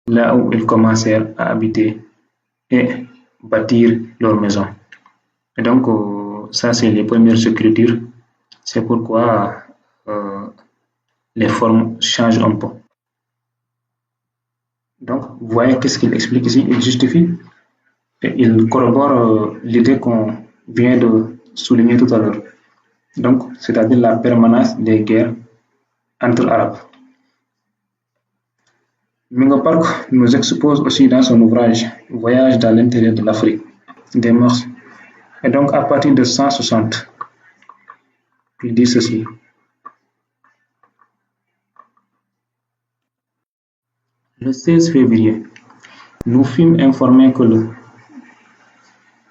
là où ils commencèrent à habiter et bâtir leur maison. Et donc, ça, c'est les premières écritures. C'est pourquoi euh, les formes changent un peu. Donc, vous voyez qu'est-ce qu'il explique ici? Il justifie et il corrobore l'idée qu'on vient de souligner tout à l'heure. Donc, c'est-à-dire la permanence des guerres entre Arabes. Mingo Park nous expose aussi dans son ouvrage Voyage dans l'intérieur de l'Afrique des mœurs. Et donc, à partir de 160, il dit ceci. Le 16 février, nous fûmes informés que le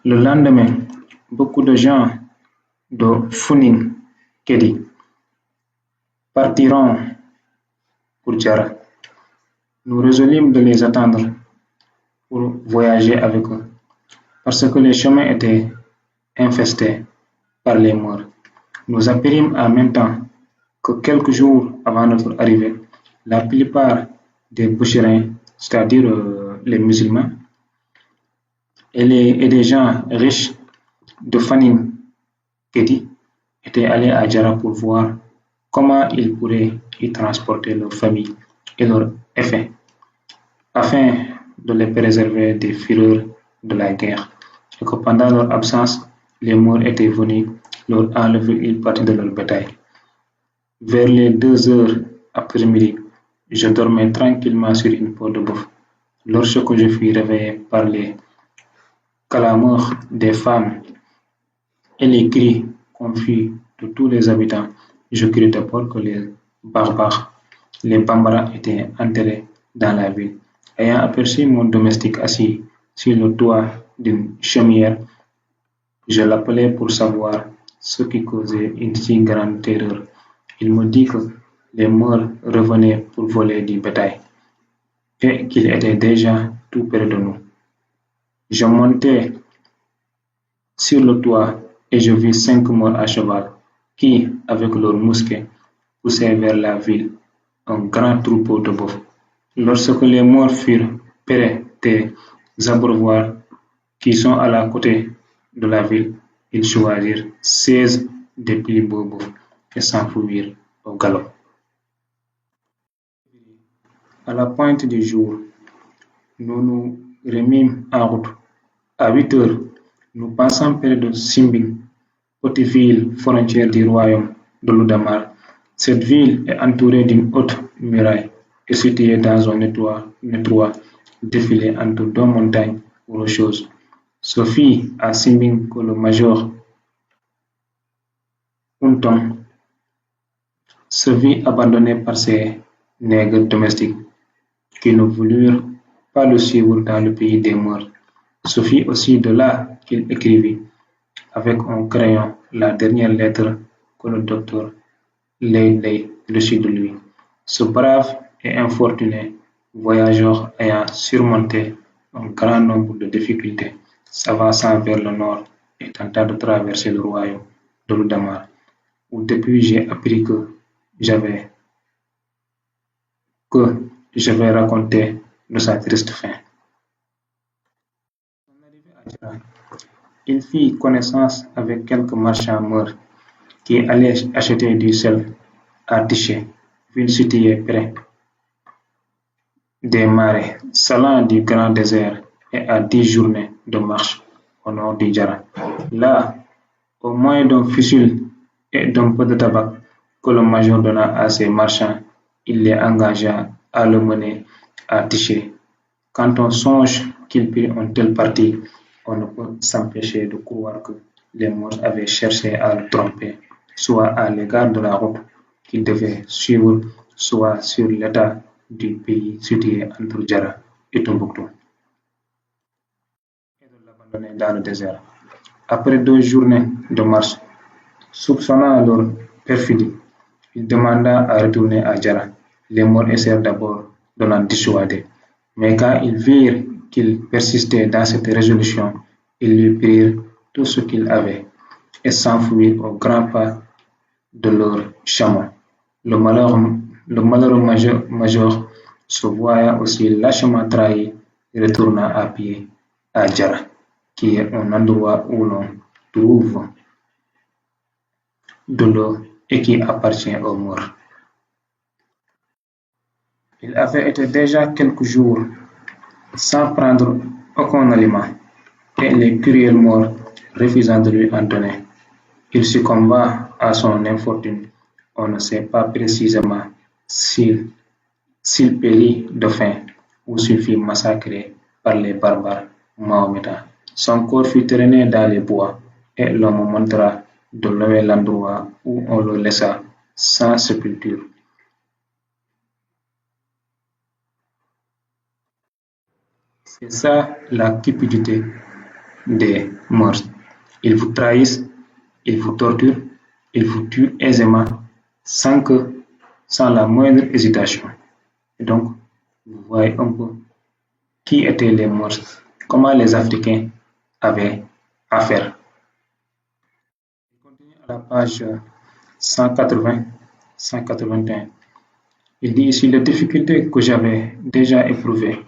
lendemain, beaucoup de gens de Funing Kedi partiront pour Djara. Nous résolûmes de les attendre pour voyager avec eux, parce que les chemins étaient infestés par les morts. Nous apprîmes en même temps que quelques jours avant notre arrivée, la plupart des Bouchérins, c'est-à-dire les musulmans, et des gens riches de Fanning Kedi étaient allés à Djara pour voir comment ils pourraient y transporter leurs familles et leurs effets, afin de les préserver des fureurs de la guerre, et que pendant leur absence, les morts étaient venus leur enlever une partie de leur bétail. Vers les 2 heures après-midi, je dormais tranquillement sur une peau de bœuf, lorsque je fus réveillé par les clameurs des femmes et les cris confus de tous les habitants. Je crus d'abord que les barbares, les Bambara, étaient enterrés dans la ville. Ayant aperçu mon domestique assis sur le toit d'une chaumière, je l'appelai pour savoir ce qui causait une si grande terreur. Il me dit que les morts revenaient pour voler du bétail et qu'il était déjà tout près de nous. Je montai sur le toit et je vis 5 morts à cheval qui, avec leurs mousquets, poussaient vers la ville un grand troupeau de bœufs. Lorsque les morts furent près des abreuvoirs qui sont à la côté de la ville, ils choisirent 16 des plus beaux bœufs et s'enfuirent au galop. À la pointe du jour, nous nous remîmes en route. À 8 heures, nous passons près de Simbing, petite ville frontière du royaume de l'Oudamar. Cette ville est entourée d'une haute muraille et située dans un étroit défilé entre 2 montagnes rocheuses. Ce fut à Simbing que le major Unton se vit abandonné par ses nègres domestiques qui ne voulurent pas le suivre dans le pays des morts. Ce fut aussi de là qu'il écrivit avec un crayon la dernière lettre que le docteur Ley reçut de lui. Ce brave et infortuné voyageur ayant surmonté un grand nombre de difficultés, s'avançant vers le nord et tenta de traverser le royaume de l'Oudamar, où depuis j'ai appris je vais raconter de sa triste fin. Son arrivée à Djara, il fit connaissance avec quelques marchands morts qui allaient acheter du sel à Tiché, ville située près des marais salants du grand désert et à 10 journées de marche au nord du Djara. Là, au moyen d'un fusil et d'un peu de tabac que le major donna à ses marchands, il les engagea à le mener à Tiché. Quand on songe qu'il prit un tel parti, on ne peut s'empêcher de croire que les morts avaient cherché à le tromper, soit à l'égard de la route qu'il devait suivre, soit sur l'état du pays situé entre Djara et Tombouctou, et de l'abandonner dans le désert. Après 2 journées de marche, soupçonnant leur perfidie, il demanda à retourner à Djara. Les morts essayèrent d'abord de l'en dissuader, mais quand ils virent qu'il persistait dans cette résolution, ils lui prirent tout ce qu'il avait et s'enfuirent au grand pas de leur chameau. Le malheureux major se voyant aussi lâchement trahi, retourna à pied à Djara, qui est un endroit où l'on trouve de l'eau et qui appartient aux morts. Il avait été déjà quelques jours sans prendre aucun aliment, et les cruels morts refusant de lui en donner. Il succomba à son infortune. On ne sait pas précisément s'il périt de faim ou s'il fut massacré par les barbares mahométans. Son corps fut traîné dans les bois et l'on me montra de loin l'endroit où on le laissa sans sépulture. C'est ça la cupidité des morts. Ils vous trahissent, ils vous torturent, ils vous tuent aisément sans la moindre hésitation. Et donc, vous voyez un peu qui étaient les morts, comment les Africains avaient affaire. Je continue à la page 180-181. Il dit ici les difficultés que j'avais déjà éprouvées.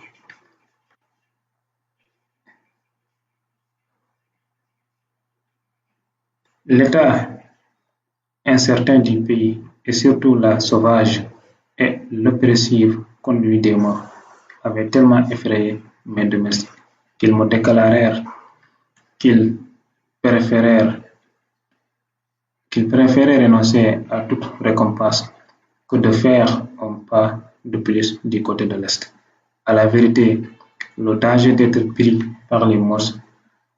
L'état incertain du pays et surtout la sauvage et l'oppressive conduite des morts avait tellement effrayé mes domestiques qu'ils me déclarèrent qu'ils préféraient renoncer à toute récompense que de faire un pas de plus du côté de l'Est. À la vérité, le danger d'être pris par les morts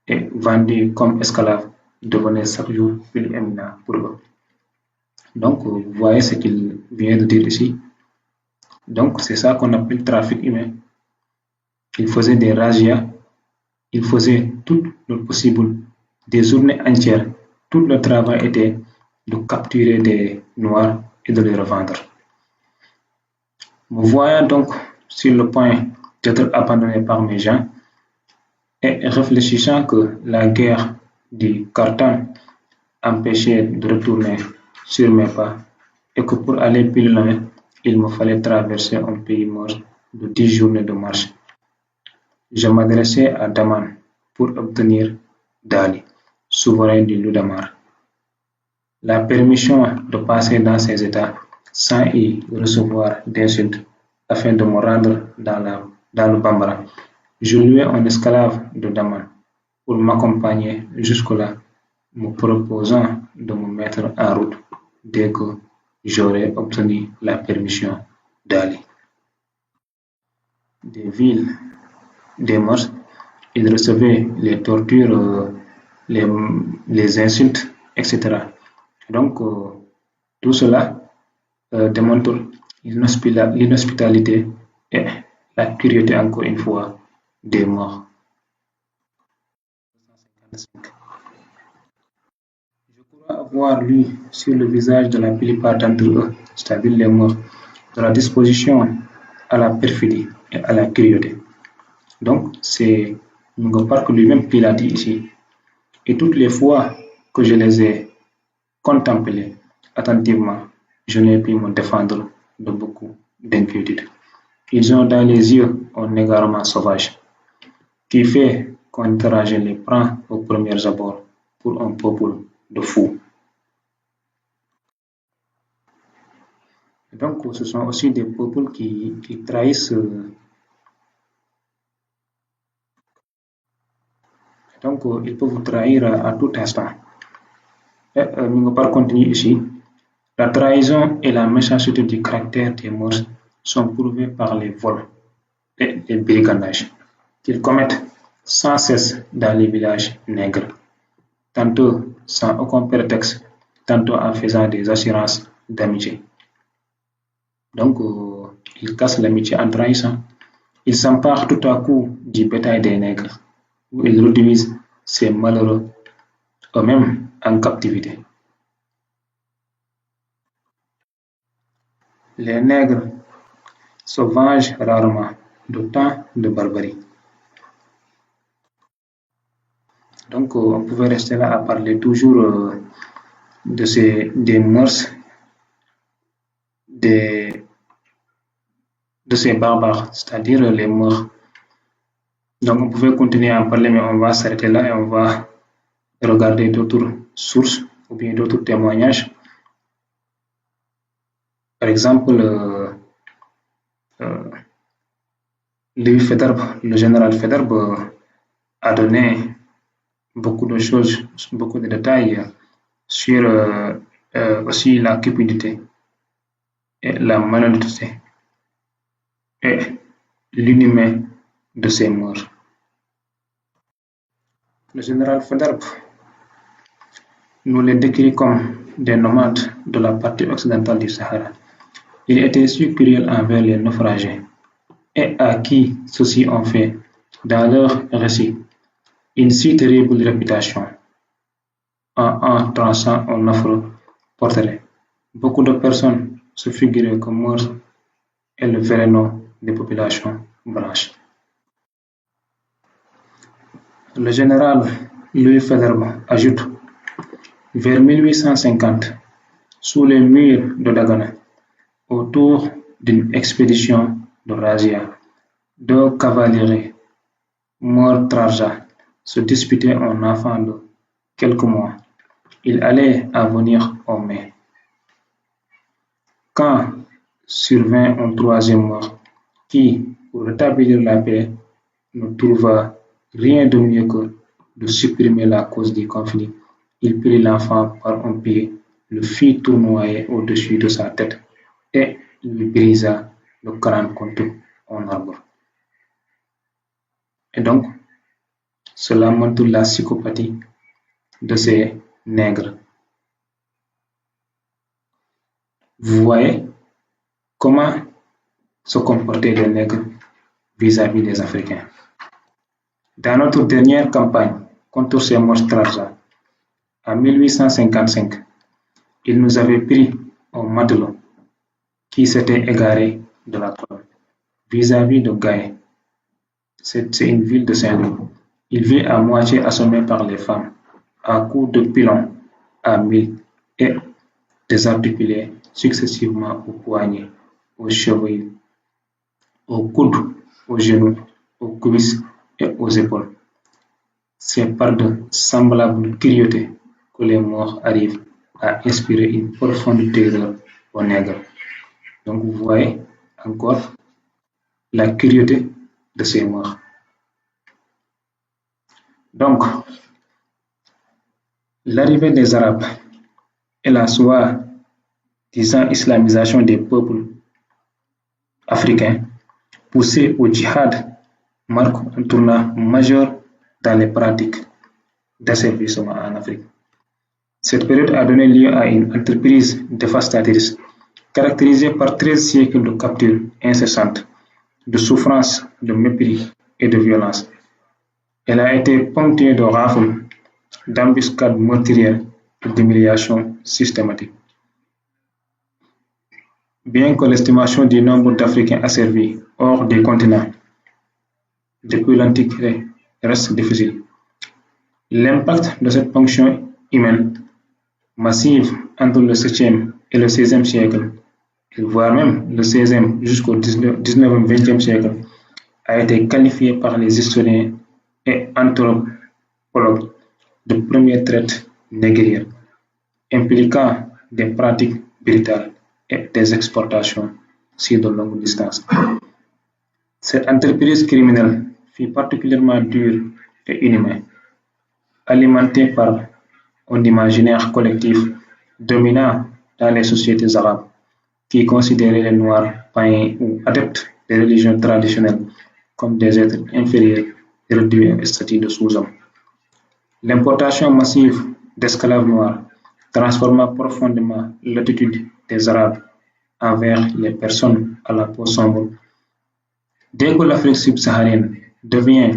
et vendu comme esclaves devenait chaque jour plus éminent pour eux. Donc, vous voyez ce qu'il vient de dire ici. Donc, c'est ça qu'on appelle trafic humain. Il faisait des razzias, il faisait tout le possible, des journées entières. Tout le travail était de capturer des noirs et de les revendre. Me voyant donc sur le point d'être abandonné par mes gens et réfléchissant que la guerre du Cartan empêchait de retourner sur mes pas et que pour aller plus loin, il me fallait traverser un pays mort de 10 journées de marche. Je m'adressais à Daman pour obtenir d'Ali, souverain du Ludamar, la permission de passer dans ces états sans y recevoir d'insultes afin de me rendre dans le Bambara. Je louai un esclave de Daman pour m'accompagner jusque-là, me proposant de me mettre en route dès que j'aurais obtenu la permission d'Ali. Des villes, des morts, il recevait les tortures, les insultes, etc. Donc, tout cela démontre l'inhospitalité et la cruauté, encore une fois, des morts. Je crois avoir lu sur le visage de la plupart d'entre eux, c'est-à-dire les morts, de la disposition à la perfidie et à la cruauté. Donc, c'est Mungopar lui-même qui l'a dit ici. Et toutes les fois que je les ai contemplés attentivement, je n'ai pu me défendre de beaucoup d'inquiétudes. Ils ont dans les yeux un égarement sauvage qui fait qu'encourager les prend aux premiers abords pour un peuple de fous. Donc, ce sont aussi des peuples qui trahissent. Donc, ils peuvent vous trahir à tout instant. Mingopar continue ici. La trahison et la méchanceté du caractère des morts sont prouvées par les vols et les brigandages qu'ils commettent sans cesse dans les villages nègres, tantôt sans aucun prétexte, tantôt en faisant des assurances d'amitié. Donc, ils cassent l'amitié en trahissant. Ils s'emparent tout à coup du bétail des nègres, où ils réduisent ces malheureux eux-mêmes en captivité. Les nègres se vengent rarement de tant de barbarie. Donc, on pouvait rester là à parler toujours des mœurs, des de ces barbares, c'est-à-dire les Maures. Donc, on pouvait continuer à en parler, mais on va s'arrêter là et on va regarder d'autres sources ou bien d'autres témoignages. Par exemple, euh, le général Faidherbe a donné beaucoup de choses, beaucoup de détails sur aussi la cupidité et la malhonnêteté et l'inhumain de ces morts. Le général Faidherbe nous les décrit comme des nomades de la partie occidentale du Sahara. Il était si cruel envers les naufragés et à qui ceux-ci ont fait, dans leur récit, une si terrible réputation en traçant un affreux portrait. Beaucoup de personnes se figuraient que Moors est le vrai nom des populations blanches. Le général Louis Faidherbe ajoute: vers 1850, sous les murs de Dagana, autour d'une expédition de razzia, deux cavaliers Maure-Trarja se disputaient un enfant de quelques mois. Il allait à venir au mai, quand survint un troisième mort qui, pour rétablir la paix, ne trouva rien de mieux que de supprimer la cause du conflit. Il prit l'enfant par un pied, le fit tournoyer au-dessus de sa tête et lui brisa le crâne contre un arbre. Et donc, cela montre la psychopathie de ces nègres. Vous voyez comment se comportaient les nègres vis-à-vis des Africains. Dans notre dernière campagne contre ces Maure-Trarja, en 1855, ils nous avaient pris un matelot qui s'était égaré de la colonne vis-à-vis de Gaï. C'est une ville de Saint-Louis. Il vit à moitié assommé par les femmes, à coups de pilon à 1000 et désarticulé successivement aux poignets, aux chevilles, aux coudes, aux genoux, aux cuisses et aux épaules. C'est par de semblables cruautés que les Maures arrivent à inspirer une profonde terreur aux nègres. Donc vous voyez encore la cruauté de ces Maures. Donc, l'arrivée des Arabes et la soi-disant islamisation des peuples africains poussés au djihad marque un tournant majeur dans les pratiques d'asservissement en Afrique. Cette période a donné lieu à une entreprise dévastatrice caractérisée par 13 siècles de captures incessantes, de souffrances, de mépris et de violence. Elle a été ponctuée de rafles, d'embuscades meurtrières et d'humiliations systématiques. Bien que l'estimation du nombre d'Africains asservis hors des continents depuis l'Antiquité reste difficile, l'impact de cette ponction humaine massive entre le 7e et le 16e siècle, voire même le 16e jusqu'au 19e, 20e siècle, a été qualifié par les historiens et anthropologues de première traite négrière, impliquant des pratiques brutales et des exportations sur de longues distances. Cette entreprise criminelle fut particulièrement dure et inhumaine, alimentée par un imaginaire collectif dominant dans les sociétés arabes qui considéraient les Noirs, païens ou adeptes des religions traditionnelles comme des êtres inférieurs et réduits à un statut de sous-homme. L'importation massive d'esclaves noirs transforma profondément l'attitude des Arabes envers les personnes à la peau sombre. Dès que l'Afrique subsaharienne devient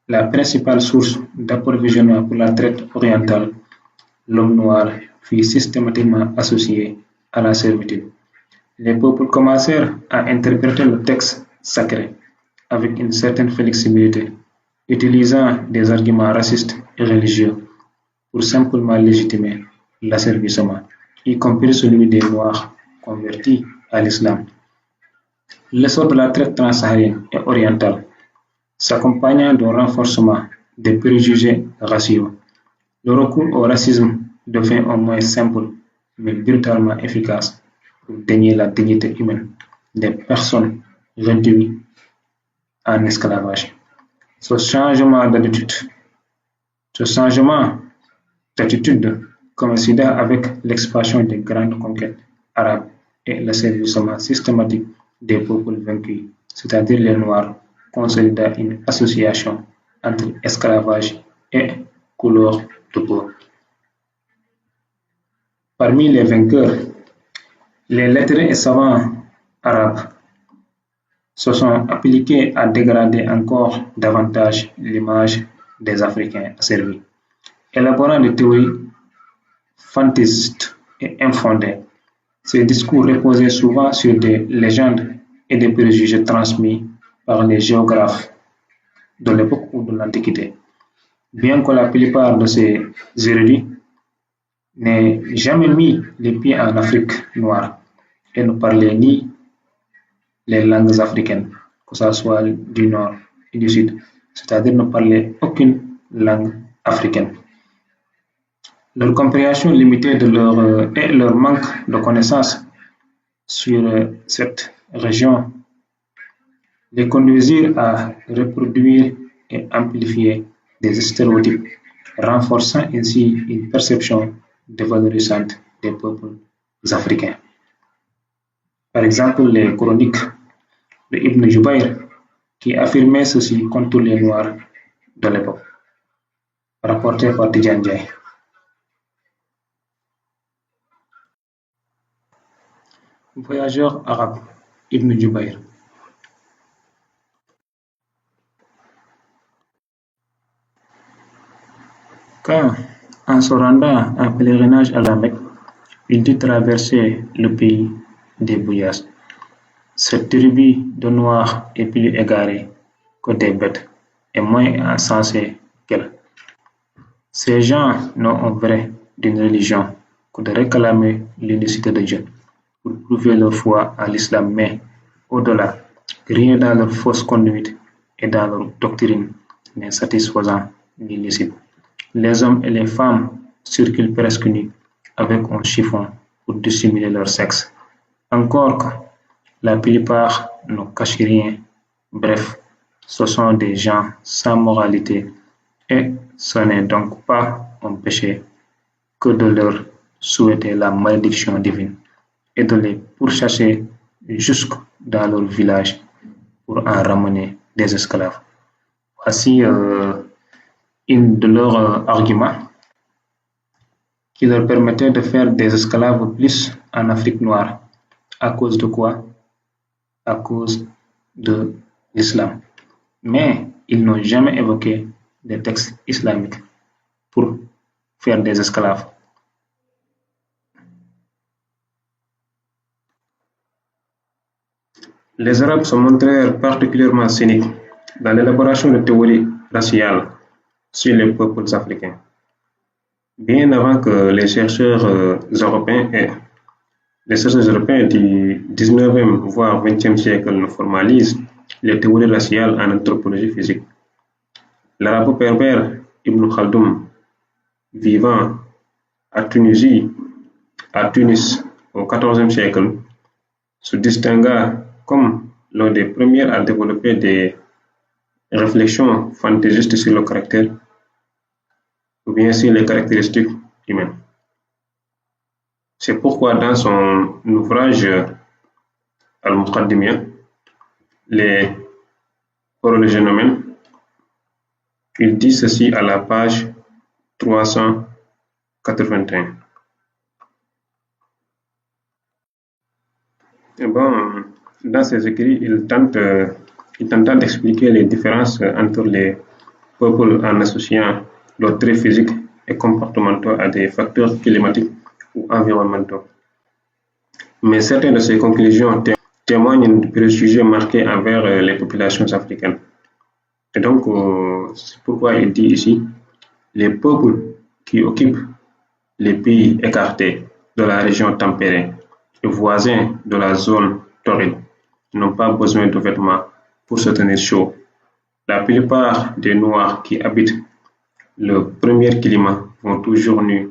la principale source d'approvisionnement pour la traite orientale, l'homme noir fut systématiquement associé à la servitude. Les peuples commencèrent à interpréter le texte sacré avec une certaine flexibilité, utilisant des arguments racistes et religieux pour simplement légitimer l'asservissement, y compris celui des Noirs convertis à l'islam. L'essor de la traite transsaharienne et orientale s'accompagnant d'un renforcement des préjugés raciaux. Le recours au racisme devient un moyen simple mais brutalement efficace pour dénier la dignité humaine des personnes réduites en esclavage. Ce changement d'attitude, ce changement d'attitude coïncida avec l'expansion des grandes conquêtes arabes et l'asservissement systématique des peuples vaincus, c'est-à-dire les Noirs, consolida une association entre esclavage et couleur de peau. Parmi les vainqueurs, les lettrés et savants arabes se sont appliqués à dégrader encore davantage l'image des Africains asservis, élaborant des théories fantaisistes et infondées. Ces discours reposaient souvent sur des légendes et des préjugés transmis par les géographes de l'époque ou de l'Antiquité. Bien que la plupart de ces érudits n'aient jamais mis les pieds en Afrique noire et ne parlaient ni les langues africaines, que ce soit du nord et du sud, c'est-à-dire ne parlaient aucune langue africaine. Leur compréhension limitée de et leur manque de connaissances sur cette région les conduisirent à reproduire et amplifier des stéréotypes, renforçant ainsi une perception dévalorisante des peuples africains. Par exemple, les chroniques de Ibn Jubayr qui affirmaient ceci contre les Noirs de l'époque, rapporté par Tidjane Ndiaye. Voyageur arabe Ibn Jubayr. Quand, en se rendant en pèlerinage à la Mecque, il dut traverser le pays des Bouyas. Cette tribu de Noirs est plus égarée que des bêtes et moins insensée qu'elle. Ces gens n'ont en vrai d'une religion que de réclamer l'unicité de Dieu pour prouver leur foi à l'islam, mais au-delà, rien dans leur fausse conduite et dans leur doctrine n'est satisfaisant ni licite. Les hommes et les femmes circulent presque nus avec un chiffon pour dissimuler leur sexe. Encore que la plupart ne cachent rien. Bref, ce sont des gens sans moralité et ce n'est donc pas un péché que de leur souhaiter la malédiction divine et de les pourchasser jusque dans leur village pour en ramener des esclaves. Voici une de leurs arguments qui leur permettait de faire des esclaves plus en Afrique noire. À cause de quoi? À cause de l'islam. Mais ils n'ont jamais évoqué des textes islamiques pour faire des esclaves. Les Arabes se montrèrent particulièrement cyniques dans l'élaboration de théories raciales sur les peuples africains. Bien avant que les chercheurs européens du 19e voire 20e siècle ne formalisent les théories raciales en anthropologie physique, l'arabo-berbère Ibn Khaldoun, vivant à Tunisie, à Tunis au XIVe siècle, se distingua comme l'un des premiers à développer des réflexions fantaisistes sur le caractère ou bien sur les caractéristiques humaines. C'est pourquoi dans son ouvrage Al-Muqaddimiyya, les Prolegomènes, il dit ceci à la page 381. Et bon, dans ses écrits, il tenta d'expliquer les différences entre les peuples en associant leurs traits physiques et comportementaux à des facteurs climatiques ou environnementaux. Mais certaines de ces conclusions témoignent de préjugés marqués envers les populations africaines. Et donc, c'est pourquoi il dit ici, les peuples qui occupent les pays écartés de la région tempérée et voisins de la zone torride n'ont pas besoin de vêtements pour se tenir chaud. La plupart des Noirs qui habitent le premier climat vont toujours nus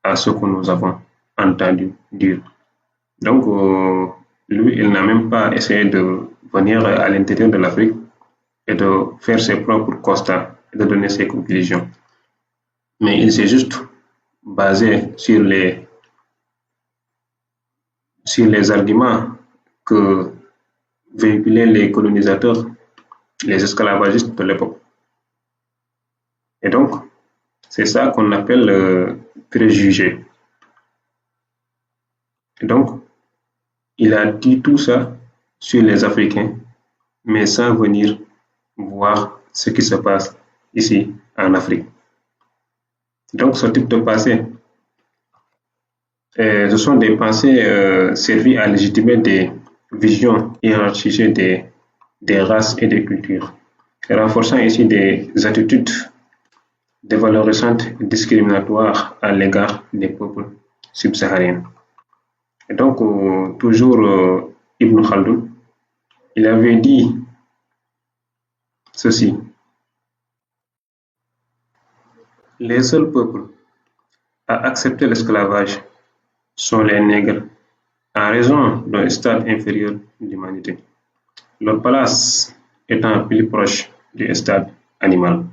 à ce que nous avons entendu dire. Donc, lui, il n'a même pas essayé de venir à l'intérieur de l'Afrique et de faire ses propres constats et de donner ses conclusions. Mais il s'est juste basé sur les arguments que véhiculaient les colonisateurs, les esclavagistes de l'époque. Et donc, c'est ça qu'on appelle préjugé. Et donc, il a dit tout ça sur les Africains, mais sans venir voir ce qui se passe ici en Afrique. Donc, ce type de pensée, ce sont des pensées servies à légitimer des visions hiérarchisées des races et des cultures, renforçant ici des attitudes dévalorisantes et discriminatoires à l'égard des peuples subsahariens. Et donc, toujours Ibn Khaldun, il avait dit ceci: les seuls peuples à accepter l'esclavage sont les nègres en raison d'un stade inférieur d'humanité, leur place étant plus proche du stade animal.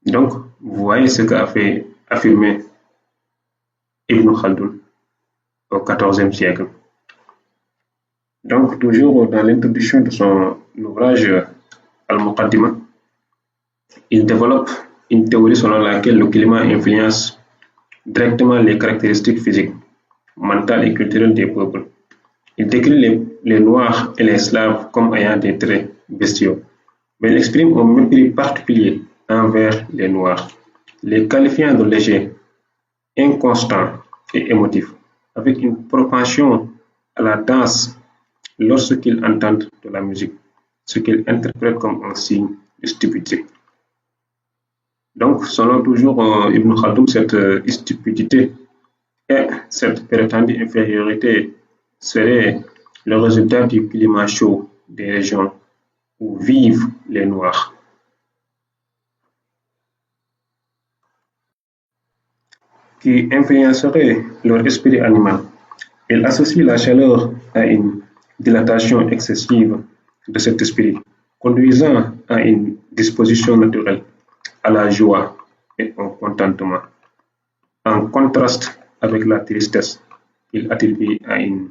Donc, vous voyez ce qu'a fait affirmer Ibn Khaldun au XIVe siècle. Donc, toujours dans l'introduction de son ouvrage Al-Muqaddimah, il développe une théorie selon laquelle le climat influence directement les caractéristiques physiques, mentales et culturelles des peuples. Il décrit les Noirs et les Slaves comme ayant des traits bestiaux, mais il exprime un mépris particulier envers les Noirs, les qualifiant de légers, inconstants et émotifs, avec une propension à la danse lorsqu'ils entendent de la musique, ce qu'ils interprètent comme un signe de stupidité. Donc, selon toujours Ibn Khaldun, cette stupidité et cette prétendue infériorité serait le résultat du climat chaud des régions où vivent les Noirs. Qui influencerait leur esprit animal. Il associe la chaleur à une dilatation excessive de cet esprit, conduisant à une disposition naturelle à la joie et au contentement, en contraste avec la tristesse qu'il attribue à une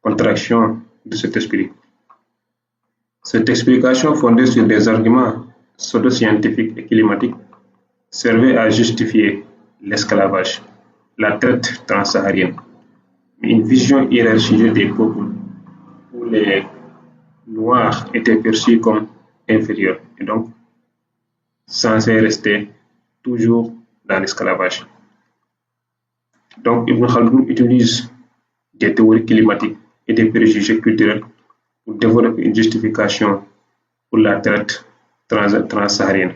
contraction de cet esprit. Cette explication fondée sur des arguments pseudo-scientifiques et climatiques servait à justifier l'esclavage, la traite transsaharienne, mais une vision hiérarchisée des peuples où les Noirs étaient perçus comme inférieurs et donc censés rester toujours dans l'esclavage. Donc Ibn Khaldun utilise des théories climatiques et des préjugés culturels pour développer une justification pour la traite transsaharienne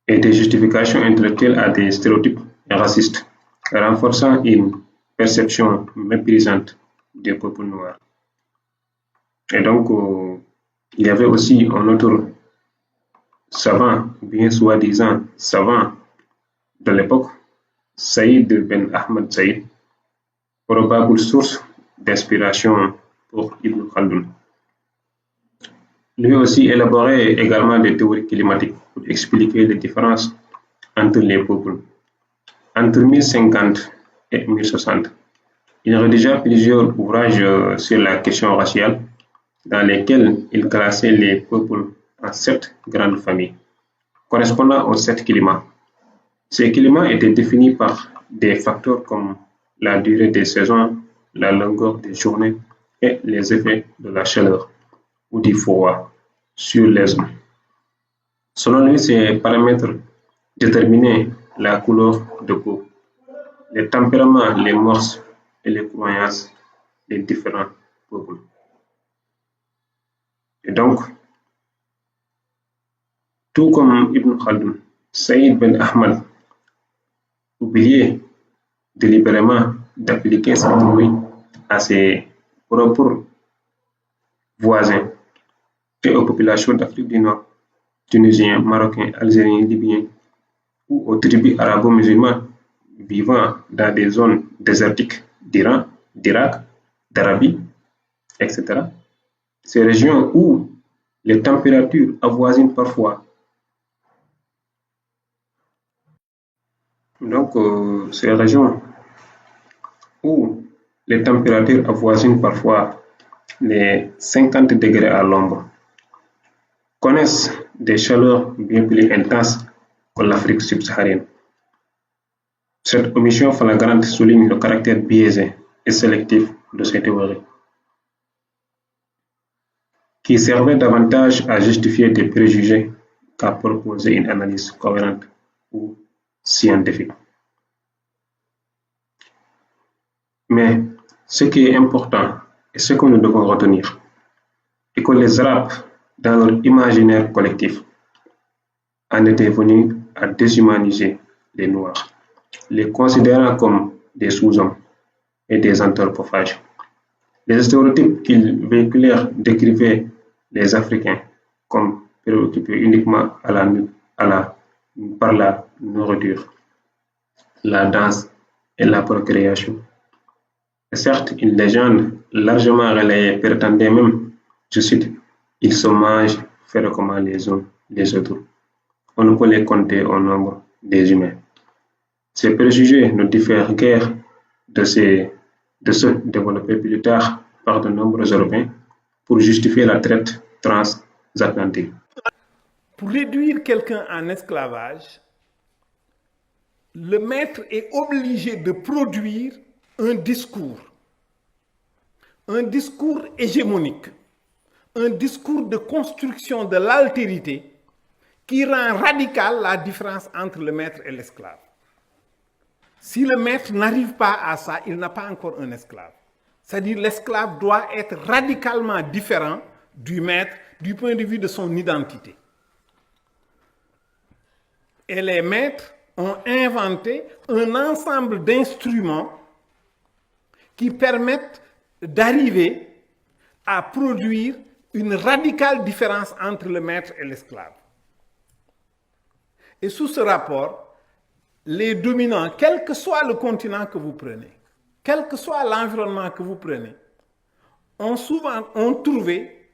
et des justifications intellectuelles à des stéréotypes racistes, renforçant une perception méprisante des peuples noirs. Et donc, il y avait aussi un autre savant, bien soi-disant savant de l'époque, Saïd Ben Ahmed Saïd, probable source d'inspiration pour Ibn Khaldun. Lui aussi élaborait également des théories climatiques pour expliquer les différences entre les peuples. Entre 1050 et 1060, il rédigea plusieurs ouvrages sur la question raciale dans lesquels il classait les peuples en 7 grandes familles, correspondant aux 7 climats. Ces climats étaient définis par des facteurs comme la durée des saisons, la longueur des journées et les effets de la chaleur ou du froid sur les hommes. Selon lui, ces paramètres déterminaient la couleur de peau, les tempéraments, les mœurs et les croyances des différents peuples. Et donc, tout comme Ibn Khaldun, Saïd Ben Ahmad oubliait délibérément d'appliquer sa théorie à ses propres voisins et aux populations d'Afrique du Nord, tunisiens, marocains, algériens, libyens ou aux tribus arabo-musulmanes vivant dans des zones désertiques d'Iran, d'Irak, d'Arabie, etc. Ces régions où les températures avoisinent parfois. Donc, ces régions où les températures avoisinent parfois les 50 degrés à l'ombre connaissent des chaleurs bien plus intenses que l'Afrique subsaharienne. Cette omission flagrante souligne le caractère biaisé et sélectif de ces théories, qui servait davantage à justifier des préjugés qu'à proposer une analyse cohérente ou scientifique. Mais ce qui est important et ce que nous devons retenir est que les Arabes, dans leur imaginaire collectif, en étaient venus à déshumaniser les Noirs, les considérant comme des sous-hommes et des anthropophages. Les stéréotypes qu'ils véhiculèrent décrivaient les Africains comme préoccupés uniquement par la nourriture, la danse et la procréation. Et certes, une légende largement relayée prétendait même, je cite, ils se mangent féroces les uns les autres. On ne peut les compter au nombre des humains. Ces préjugés ne diffèrent guère de ceux développés plus tard par de nombreux Européens pour justifier la traite transatlantique. Pour réduire quelqu'un en esclavage, le maître est obligé de produire un discours hégémonique, un discours de construction de l'altérité qui rend radicale la différence entre le maître et l'esclave. Si le maître n'arrive pas à ça, il n'a pas encore un esclave. C'est-à-dire l'esclave doit être radicalement différent du maître du point de vue de son identité. Et les maîtres ont inventé un ensemble d'instruments qui permettent d'arriver à produire une radicale différence entre le maître et l'esclave. Et sous ce rapport, les dominants, quel que soit le continent que vous prenez, quel que soit l'environnement que vous prenez, ont trouvé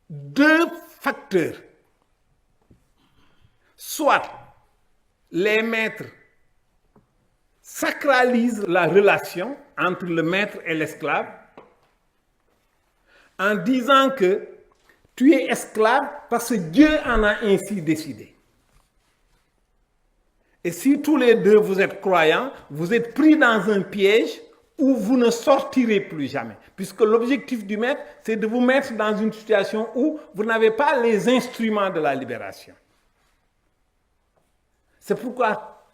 deux facteurs. Soit les maîtres sacralisent la relation entre le maître et l'esclave en disant que tu es esclave parce que Dieu en a ainsi décidé. Et si tous les deux vous êtes croyants, vous êtes pris dans un piège où vous ne sortirez plus jamais. Puisque l'objectif du maître, c'est de vous mettre dans une situation où vous n'avez pas les instruments de la libération. C'est pourquoi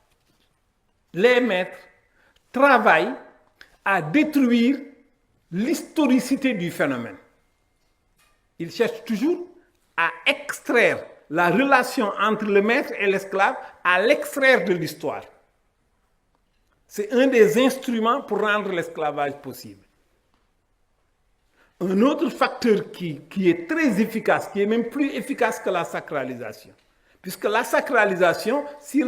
les maîtres travaillent à détruire l'historicité du phénomène. Ils cherchent toujours à extraire la relation entre le maître et l'esclave, à l'extraire de l'histoire. C'est un des instruments pour rendre l'esclavage possible. Un autre facteur qui est très efficace, qui est même plus efficace que la sacralisation. Puisque la sacralisation, si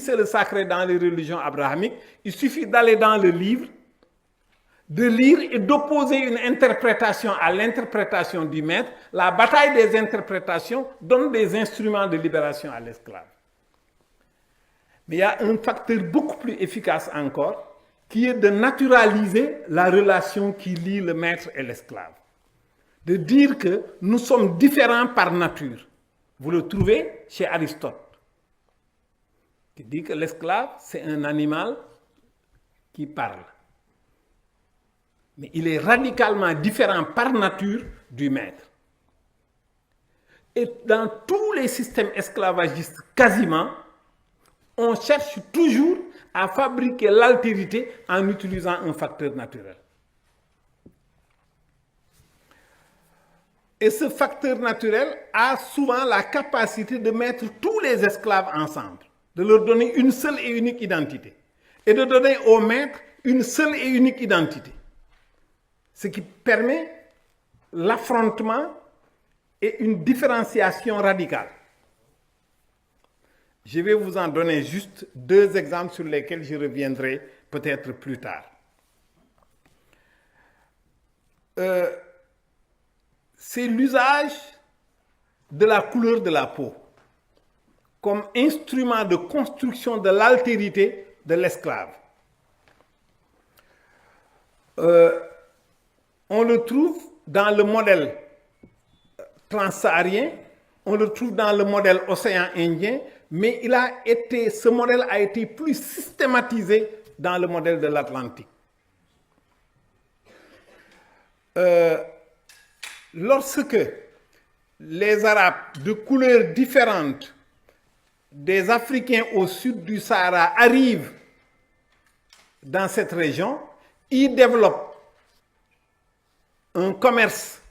c'est le sacré dans les religions abrahamiques, il suffit d'aller dans le livre, de lire et d'opposer une interprétation à l'interprétation du maître. La bataille des interprétations donne des instruments de libération à l'esclave. Mais il y a un facteur beaucoup plus efficace encore, qui est de naturaliser la relation qui lie le maître et l'esclave. De dire que nous sommes différents par nature. Vous le trouvez chez Aristote, qui dit que l'esclave, c'est un animal qui parle. Mais il est radicalement différent par nature du maître. Et dans tous les systèmes esclavagistes, quasiment, on cherche toujours à fabriquer l'altérité en utilisant un facteur naturel. Et ce facteur naturel a souvent la capacité de mettre tous les esclaves ensemble, de leur donner une seule et unique identité, et de donner au maître une seule et unique identité, ce qui permet l'affrontement et une différenciation radicale. Je vais vous en donner juste 2 exemples sur lesquels je reviendrai peut-être plus tard. C'est l'usage de la couleur de la peau comme instrument de construction de l'altérité de l'esclave. On le trouve dans le modèle transsaharien, on le trouve dans le modèle océan Indien, mais ce modèle a été plus systématisé dans le modèle de l'Atlantique. Lorsque les Arabes de couleurs différentes des Africains au sud du Sahara arrivent dans cette région, ils développent un commerce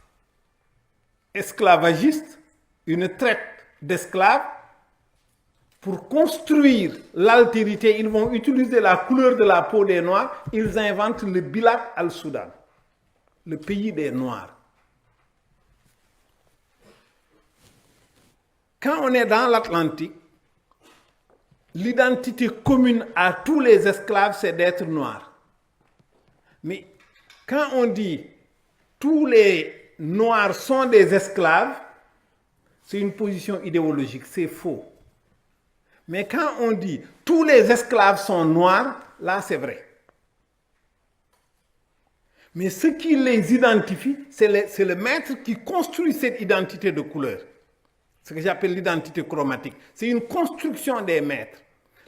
esclavagiste, une traite d'esclaves. Pour construire l'altérité, ils vont utiliser la couleur de la peau des Noirs. Ils inventent le Bilad al-Soudan, le pays des Noirs. Quand on est dans l'Atlantique, l'identité commune à tous les esclaves, c'est d'être noir. Mais quand on dit tous les Noirs sont des esclaves, c'est une position idéologique, c'est faux. Mais quand on dit tous les esclaves sont noirs, là c'est vrai. Mais ce qui les identifie, c'est le maître qui construit cette identité de couleur. Ce que j'appelle l'identité chromatique. C'est une construction des maîtres.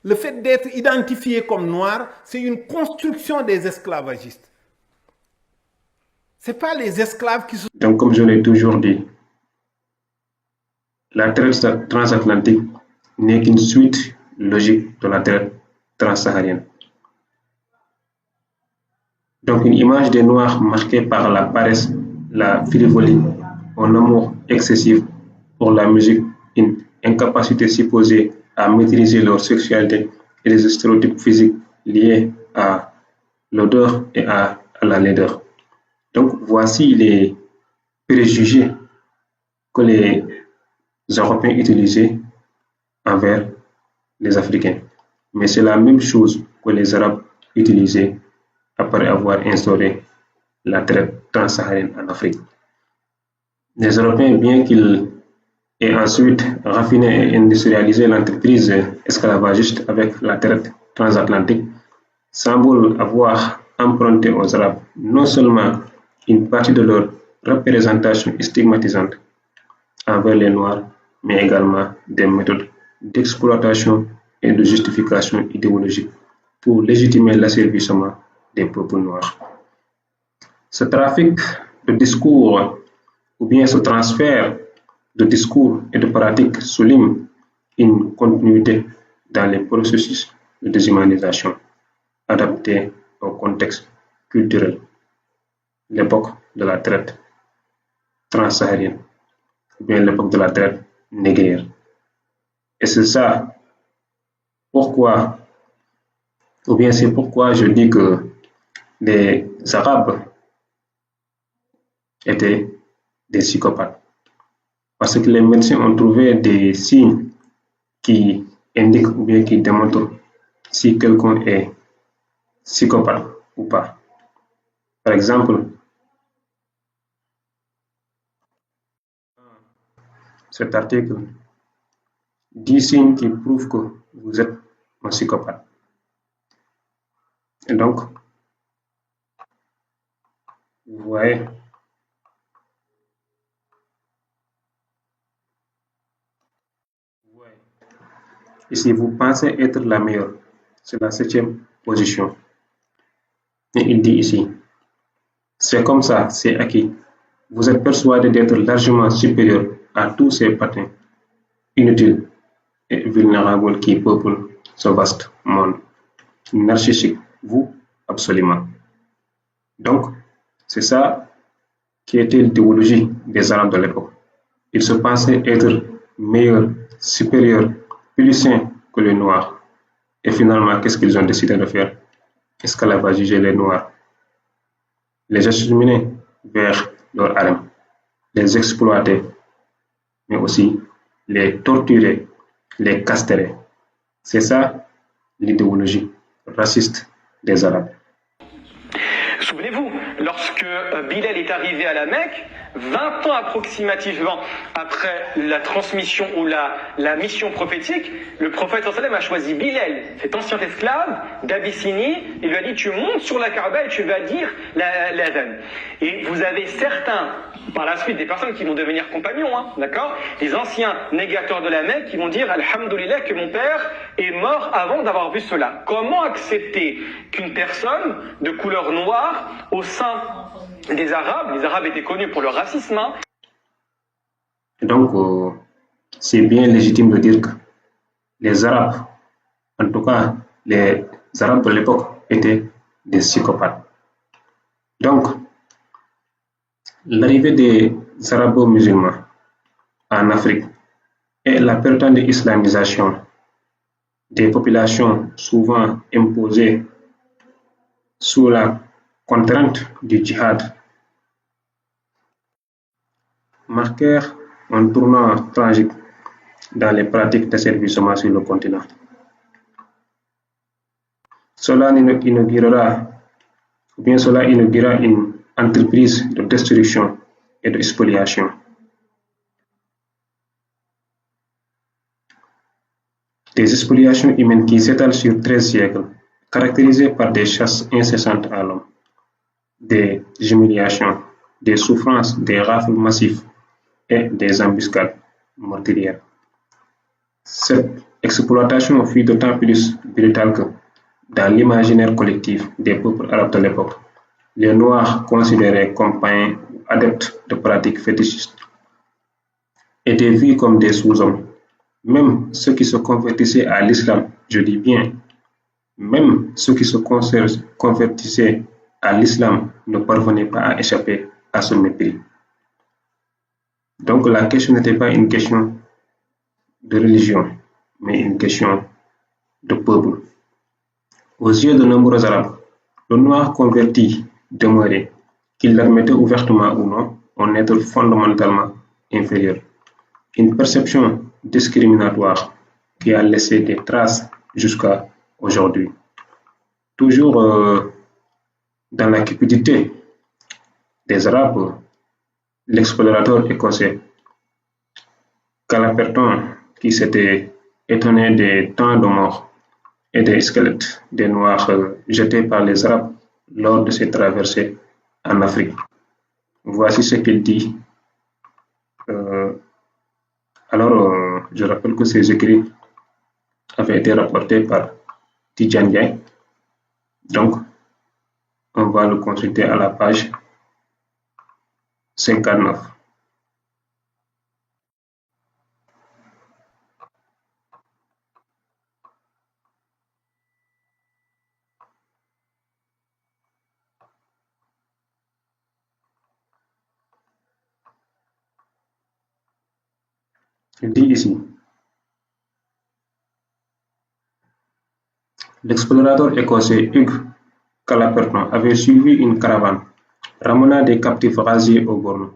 Le fait d'être identifié comme noir, c'est une construction des esclavagistes. Ce n'est pas les esclaves qui sont... Donc, comme je l'ai toujours dit, la traite transatlantique n'est qu'une suite logique de la traite transsaharienne. Donc, une image des Noirs marquée par la paresse, la frivolité, un amour excessif pour la musique, une incapacité supposée à maîtriser leur sexualité et les stéréotypes physiques liés à l'odeur et à la laideur. Donc, voici les préjugés que les Européens utilisaient envers les Africains. Mais c'est la même chose que les Arabes utilisaient après avoir instauré la traite transsaharienne en Afrique. Les Européens, bien qu'ils aient ensuite raffiné et industrialisé l'entreprise esclavagiste avec la traite transatlantique, semblent avoir emprunté aux Arabes non seulement une partie de leur représentation stigmatisante envers les Noirs, mais également des méthodes d'exploitation et de justification idéologique pour légitimer l'asservissement des peuples noirs. Ce trafic de discours ou bien ce transfert de discours et de pratiques souligne une continuité dans les processus de déshumanisation adaptés au contexte culturel, l'époque de la traite transsaharienne, ou bien l'époque de la traite négrière. Et c'est ça pourquoi, ou bien c'est pourquoi je dis que les Arabes étaient des psychopathes. Parce que les médecins ont trouvé des signes qui indiquent ou bien qui démontrent si quelqu'un est psychopathe ou pas. Par exemple, cet article, 10 signes qui prouvent que vous êtes un psychopathe. Et donc, vous voyez, ici, vous pensez être la meilleure. C'est la 7e position. Et il dit ici, c'est comme ça, c'est acquis. Vous êtes persuadé d'être largement supérieur à tous ces patins inutiles et vulnérables qui peuplent ce vaste monde. Narcissique, vous, absolument. Donc, c'est ça qui était l'idéologie des Arabes de l'époque. Ils se pensaient être meilleurs, supérieurs, plus sains que les Noirs. Et finalement, qu'est-ce qu'ils ont décidé de faire? esclavagiser les Noirs, les acheminer vers leur harem, les exploiter, mais aussi les torturer, les castrer. C'est ça l'idéologie raciste des Arabes. Souvenez-vous, lorsque Bilal est arrivé à la Mecque, 20 ans approximativement après la transmission ou la mission prophétique, le prophète sallam a choisi Bilal, cet ancien esclave d'Abyssinie, et lui a dit: tu montes sur la Kaaba et tu vas dire l'adhan. Et vous avez certains, par la suite, des personnes qui vont devenir compagnons, d'accord, les anciens négateurs de la Mecque qui vont dire: Alhamdoulilah, que mon père est mort avant d'avoir vu cela. Comment accepter qu'une personne de couleur noire au sein des Arabes, les Arabes étaient connus pour leur racisme. Donc, c'est bien légitime de dire que les Arabes, en tout cas les Arabes de l'époque, étaient des psychopathes. Donc, l'arrivée des Arabo-musulmans en Afrique et la prétendue islamisation des populations souvent imposées sous la contrainte du djihad marquèrent un tournant tragique dans les pratiques d'asservissement sur le continent. Cela inaugurera une entreprise de destruction et de spoliation. Des spoliations humaines qui s'étalent sur 13 siècles, caractérisées par des chasses incessantes à l'homme, des humiliations, des souffrances, des rafles massifs et des embuscades meurtrières. Cette exploitation fut d'autant plus brutale que, dans l'imaginaire collectif des peuples arabes de l'époque, les Noirs considérés comme païens ou adeptes de pratiques fétichistes étaient vus comme des sous-hommes. Même ceux qui se convertissaient à l'islam, je dis bien, même ceux qui se convertissaient à l'islam ne parvenaient pas à échapper à ce mépris. Donc la question n'était pas une question de religion, mais une question de peuple. Aux yeux de nombreux Arabes, le noir converti demeurait, qu'il l'admettait ouvertement ou non, un être fondamentalement inférieur. Une perception discriminatoire qui a laissé des traces jusqu'à aujourd'hui. Toujours dans la cupidité des Arabes, l'explorateur écossais Calaperton, qui s'était étonné des temps de mort et des squelettes des Noirs jetés par les Arabes lors de ses traversées en Afrique. Voici ce qu'il dit. Je rappelle que ces écrits avaient été rapportés par Tidjane Diagne. Donc, on va le consulter à la page 59. Il dit ici: l'explorateur écossais Hugh Calaperton avait suivi une caravane ramenant des captifs rasés au bornes,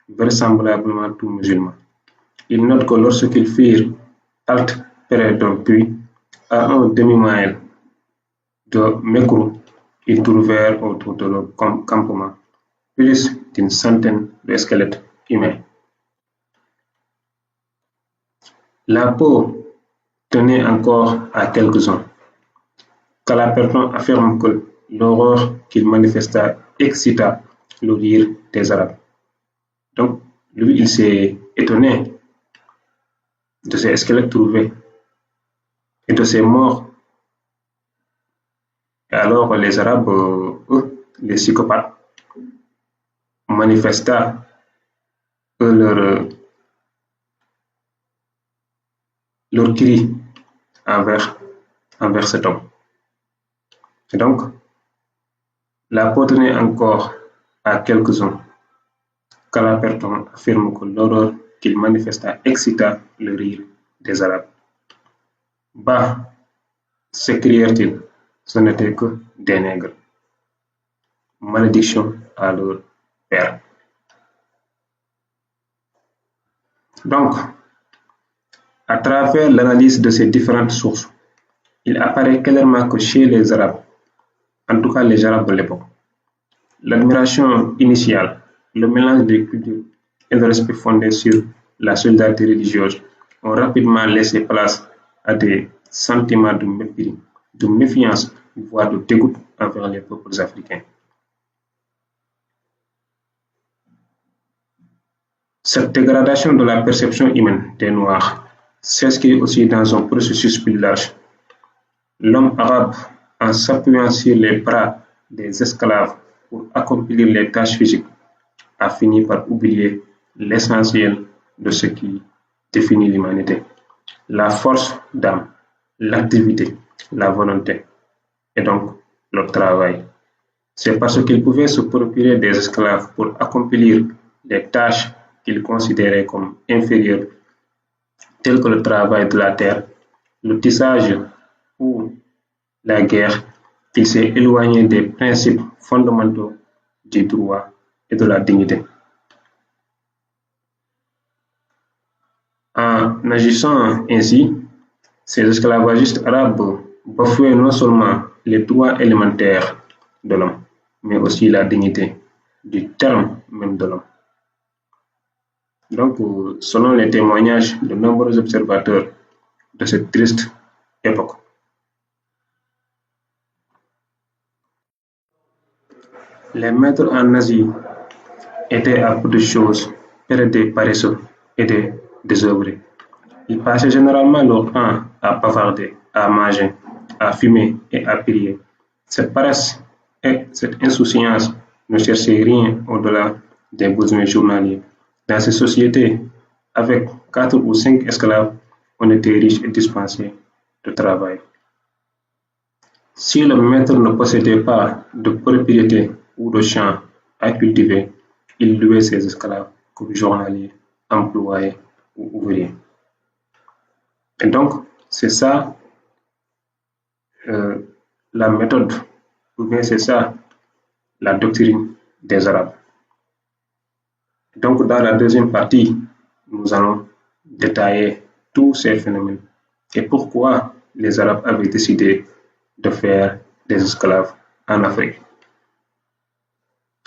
vraisemblablement tous musulmans. Il note que lorsqu'ils firent halte près d'un puits, à un demi-mile de Mekrou, ils trouvèrent autour de leur campement plus d'une centaine de squelettes humains. La peau tenait encore à quelques-uns. Calaperton affirme que l'horreur qu'il manifesta excita le rire des Arabes. Donc, lui, il s'est étonné de ces squelettes trouvés et de ces morts. Et alors, les Arabes, eux, les psychopathes, manifesta leur cri envers cet homme. Et donc, la peau tenait encore à quelques-uns. Calaperton affirme que l'horreur qu'il manifesta excita le rire des Arabes. Bah, s'écrièrent-ils, ce n'était que des nègres. Malédiction à leur père. Donc, à travers l'analyse de ces différentes sources, il apparaît clairement que chez les Arabes, en tout cas les Arabes de l'époque, l'admiration initiale, le mélange des cultures et le respect fondé sur la solidarité religieuse ont rapidement laissé place à des sentiments de mépris, de méfiance, voire de dégoût envers les peuples africains. Cette dégradation de la perception humaine des Noirs s'inscrit aussi dans un processus plus large. L'homme arabe, en s'appuyant sur les bras des esclaves pour accomplir les tâches physiques, a fini par oublier l'essentiel de ce qui définit l'humanité. La force d'âme, l'activité, la volonté et donc le travail. C'est parce qu'ils pouvaient se procurer des esclaves pour accomplir les tâches qu'ils considéraient comme inférieures, telles que le travail de la terre, le tissage ou la guerre, qu'il s'est éloigné des principes fondamentaux du droit et de la dignité. En agissant ainsi, ces esclavagistes arabes bafouaient non seulement les droits élémentaires de l'homme, mais aussi la dignité du terme même de l'homme. Donc, selon les témoignages de nombreux observateurs de cette triste époque, les maîtres en Asie étaient à peu de choses, étaient des paresseux et des désœuvrés. Ils passaient généralement leur temps à bavarder, à manger, à fumer et à prier. Cette paresse et cette insouciance ne cherchaient rien au-delà des besoins journaliers. Dans ces sociétés, avec 4 ou 5 esclaves, on était riche et dispensé de travail. Si le maître ne possédait pas de propriété ou de champs à cultiver, il louait ses esclaves comme journaliers, employés ou ouvriers. Et donc, c'est ça la méthode, ou bien c'est ça la doctrine des Arabes. Donc, dans la deuxième partie, nous allons détailler tous ces phénomènes et pourquoi les Arabes avaient décidé de faire des esclaves en Afrique.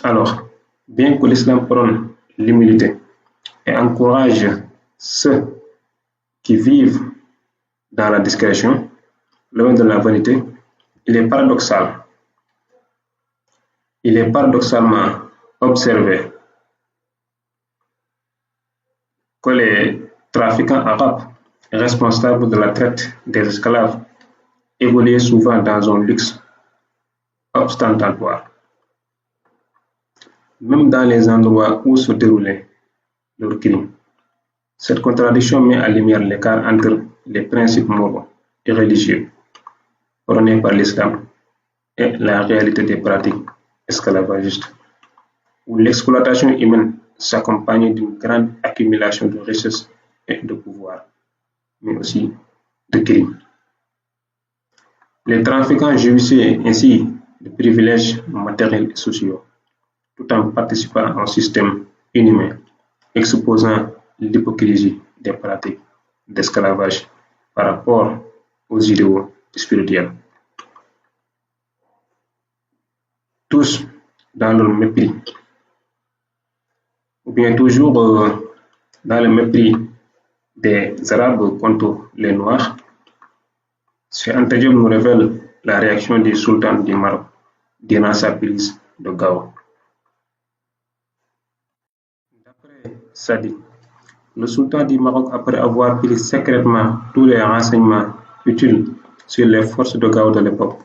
Alors, bien que l'islam prône l'humilité et encourage ceux qui vivent dans la discrétion, loin de la vanité, il est paradoxalement observé que les trafiquants arabes responsables de la traite des esclaves évoluaient souvent dans un luxe ostentatoire, même dans les endroits où se déroulaient leurs crimes. Cette contradiction met en lumière l'écart entre les principes moraux et religieux prônés par l'islam et la réalité des pratiques esclavagistes, où l'exploitation humaine s'accompagne d'une grande accumulation de richesses et de pouvoir, mais aussi de crimes. Les trafiquants jouissaient ainsi de privilèges matériels et sociaux, tout en participant à un système inhumain, exposant l'hypocrisie des pratiques d'esclavage par rapport aux idéaux spirituels. Tous dans le mépris, ou bien toujours dans le mépris des Arabes contre les Noirs. Ce Anta Diop nous révèle la réaction du sultan du Maroc durant sa prise de Gao. D'après Sadi, le sultan du Maroc, après avoir pris secrètement tous les renseignements utiles sur les forces de Gao de l'époque,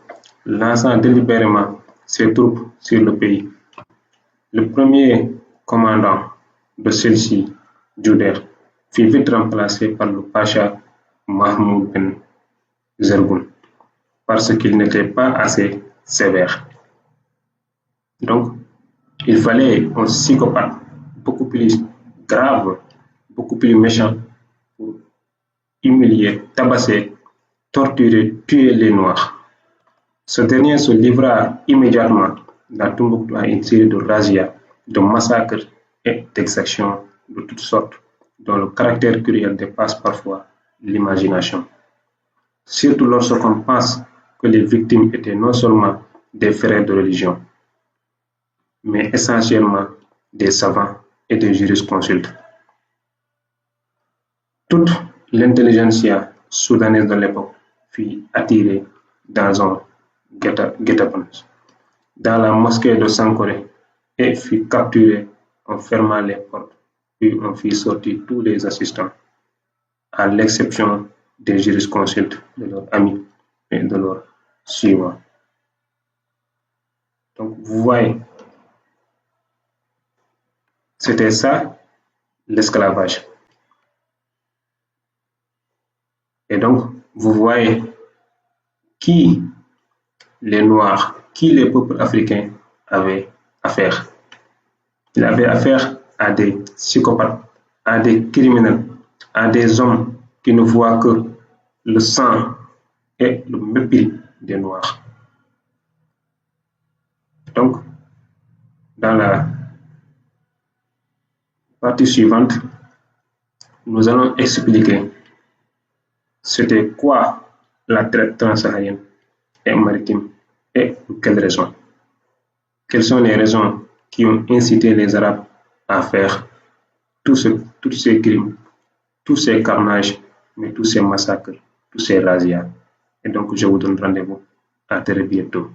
lançant délibérément ses troupes sur le pays. Le premier commandant de celle-ci, Djouder, fut vite remplacé par le pacha Mahmoud Ben Zergoun, parce qu'il n'était pas assez sévère. Donc, il fallait un psychopathe beaucoup plus grave, beaucoup plus méchant pour humilier, tabasser, torturer, tuer les Noirs. Ce dernier se livra immédiatement dans Tombouctou à une série de razzias, de massacres et d'exactions de toutes sortes, dont le caractère cruel dépasse parfois l'imagination. Surtout lorsqu'on pense que les victimes étaient non seulement des frères de religion, mais essentiellement des savants et des jurisconsultes. Toute l'intelligentsia soudanaise de l'époque fut attirée dans un guet-apens dans la mosquée de Sankoré et fut capturée en fermant les portes, puis on fit sortir tous les assistants, à l'exception des jurisconsultes, de leurs amis et de leurs suivants. Donc vous voyez, c'était ça l'esclavage. Et donc vous voyez qui les Noirs, qui les peuples africains avaient affaire. Ils avaient affaire à des psychopathes, à des criminels, à des hommes qui ne voient que le sang et le mépris des Noirs. Donc, dans la partie suivante, nous allons expliquer c'était quoi la traite transsaharienne et maritime et pour quelles raisons. Quelles sont les raisons qui ont incité les Arabes à faire tous ces crimes, tous ces carnages, mais tous ces massacres, tous ces razzias. Et donc, je vous donne rendez-vous à très bientôt.